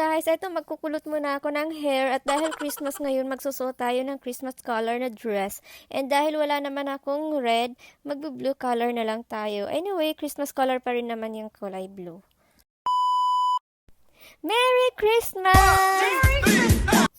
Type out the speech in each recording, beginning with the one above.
guys, eto magkukulot muna ako ng hair at dahil Christmas ngayon, magsusuot tayo ng Christmas color na dress. And dahil wala naman akong red, magbo-blue color na lang tayo. Anyway, Christmas color pa rin naman yung kulay blue. Merry Christmas!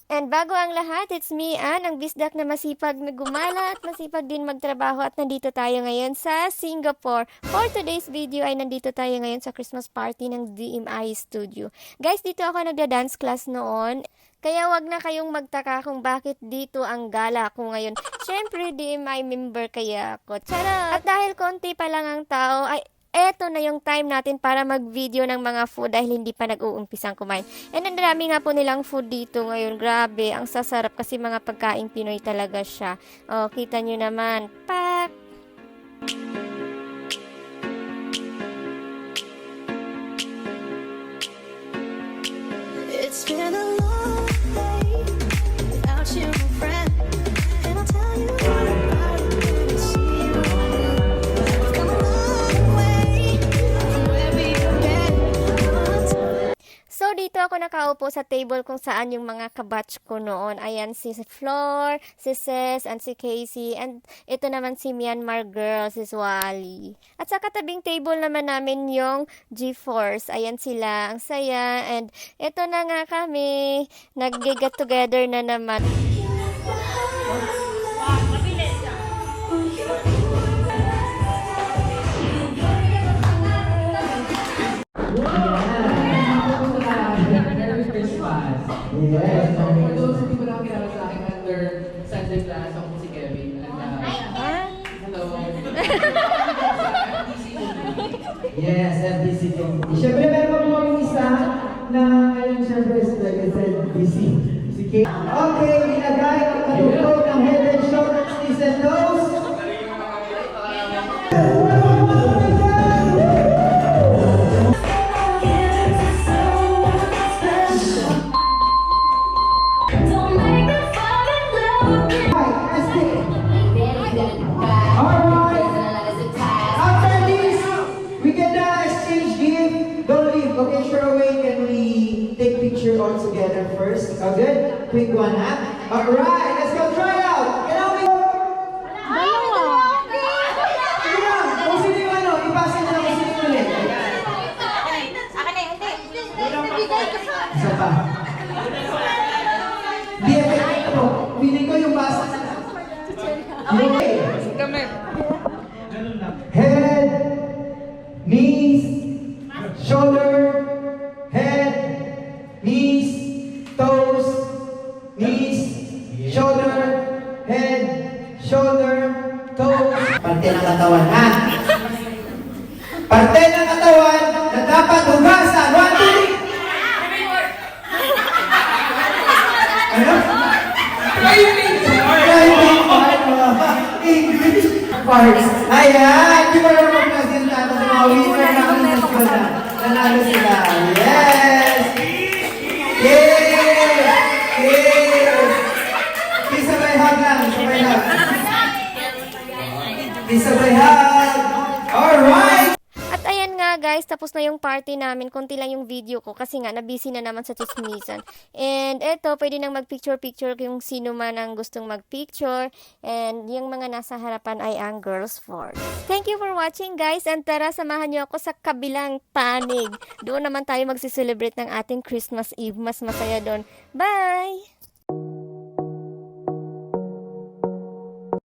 And bago ang lahat, it's me, Ann, ang bisdak na masipag na gumala at masipag din magtrabaho at nandito tayo ngayon sa Singapore. For today's video ay nandito tayo ngayon sa Christmas party ng DMI Studio. Guys, dito ako nagda-dance class noon. Kaya wag na kayong magtaka kung bakit dito ang gala ko ngayon. Syempre, DMI member kaya ako. Charot! At dahil konti pa lang ang tao, ay eto na yung time natin para mag-video ng mga food dahil hindi pa nag-uumpisang kumain. And ang dami nga po nilang food dito ngayon. Grabe, ang sasarap kasi mga pagkaing Pinoy talaga siya. Oh, kita nyo naman. Pak! It's been a long day without you, my friend. And I'll tell you all about it when I see you again. I've come a long way from wherever you've been. So, dito ako nakaupo sa table kung saan yung mga kabatch ko noon. Ayan, si Flor, si Ces, and si Casey. And ito naman si Myanmar girl, si Wally. At sa katabing table naman namin yung G-Force. Ayan sila, ang saya. And ito na nga kami, nag-get together na naman. Yes. So, for those who hindi mo nakakilala sa akin under Sunday class, ako po si Kevin. And, hello. Yes, FBC Committee. Siyempre, meron pa po kami isa na ngayon siyempre sa FBC. Si Kate. Okay, ilagay ang katutog ng head and shoulders, knees and toes. Okay, sure away, can we take picture all together first? Oh, good? Quick one, huh? Alright, let's go try out! Can we... Sige na, kung sino yung ano, ipasa nyo na kung sino yung ulit. Isa pa. Di effect ito. Feeling ko yung basa na. Okay. Head, knees, shoulder, head, knees, toes, knees, shoulder, head, shoulder, toes. Parte ng katawan, ha? Parte ng katawan na dapat hugasan. 1, 2, 3. Ano? Driving part. English parts. Ayan, hindi mo naman magpresentado sa mga winner namin sa school. Nanalo sila. Yes! Yes! Yes! Kisabay hug lang. Sabay hug. Kisabay hug. Alright! At ayan nga guys, tapos na yung party namin. Konti lang yung video ko kasi nga nabusy na naman sa chismisan. And eto, pwede nang mag-picture-picture yung sino man ang gustong mag-picture. And yung mga nasa harapan ay ang Girls Force. Thank you for watching guys. And tara, samahan nyo ako sa kabilang panig. Doon naman tayo magsiselebrate ng ating Christmas Eve. Mas masaya doon. Bye!